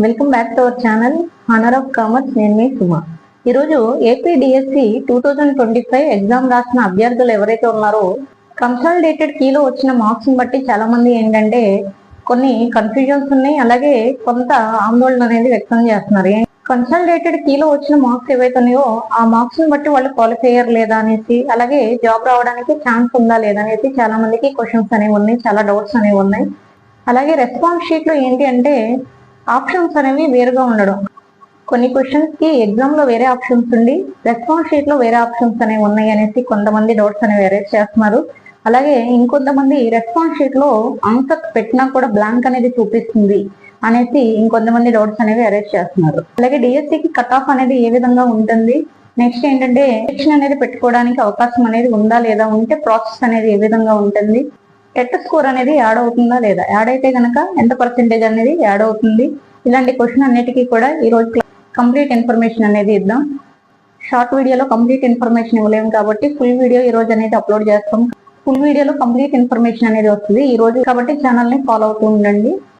Welcome back to our channel honour of commerce. నేను మీ సుమ. ఈరోజు APDSC 2025 exam రాసిన అభ్యర్థులు ఎవరైతే ఉన్నారో కన్సాలిడేటెడ్ కీలో వచ్చిన మార్క్స్ బట్టి చాలా మంది ఏంటంటే కొన్ని కన్ఫ్యూజన్స్ ఉన్నాయి, అలాగే కొంత ఆందోళన అనేది వ్యక్తం చేస్తున్నారు. కన్సాలిడేటెడ్ కీలో వచ్చిన మార్క్స్ ఏవైతే ఉన్నాయో ఆ మార్క్స్ బట్టి వాళ్ళు క్వాలిఫైయర్ లేదా అనేసి, అలాగే జాబ్ రావడానికి ఛాన్స్ ఉందా లేదా అనేసి చాలా మందికి క్వశ్చన్స్ అనేవి ఉన్నాయి, చాలా డౌట్స్ అనేవి ఉన్నాయి. అలాగే రెస్పాన్స్ షీట్ లో ఏంటి అంటే ఆప్షన్స్ అనేవి వేరుగా ఉండడం. కొన్ని క్వశ్చన్స్ కి ఎగ్జామ్ లో వేరే ఆప్షన్స్ ఉండి రెస్పాన్స్ షీట్ లో వేరే ఆప్షన్స్ అనేవి ఉన్నాయి అనేసి కొంతమంది డౌట్స్ అనేవి రైజ్ చేస్తున్నారు. అలాగే ఇంకొంతమంది రెస్పాన్స్ షీట్ లో ఆన్సర్ పెట్టినా కూడా బ్లాంక్ అనేది చూపిస్తుంది అనేసి ఇంకొంతమంది డౌట్స్ అనేవి అరేంజ్ చేస్తున్నారు. అలాగే డిఎస్సికి కట్ ఆఫ్ అనేది ఏ విధంగా ఉంటుంది, నెక్స్ట్ ఏంటంటే సెక్షన్ అనేది పెట్టుకోవడానికి అవకాశం అనేది ఉందా లేదా, ఉంటే ప్రాసెస్ అనేది ఏ విధంగా ఉంటుంది, టెట్ స్కోర్ అనేది యాడ్ అవుతుందా లేదా, యాడ్ అయితే కనుక ఎంత పర్సెంటేజ్ అనేది యాడ్ అవుతుంది, ఇలాంటి క్వశ్చన్ అన్నిటికీ కూడా ఈ రోజు కంప్లీట్ ఇన్ఫర్మేషన్ అనేది ఇద్దాం. షార్ట్ వీడియోలో కంప్లీట్ ఇన్ఫర్మేషన్ ఇవ్వలేము కాబట్టి ఫుల్ వీడియో ఈ రోజు అనేది అప్లోడ్ చేస్తాం. ఫుల్ వీడియోలో కంప్లీట్ ఇన్ఫర్మేషన్ అనేది వస్తుంది ఈ రోజు, కాబట్టి ఛానల్ ని ఫాలో అవుతూ ఉండండి.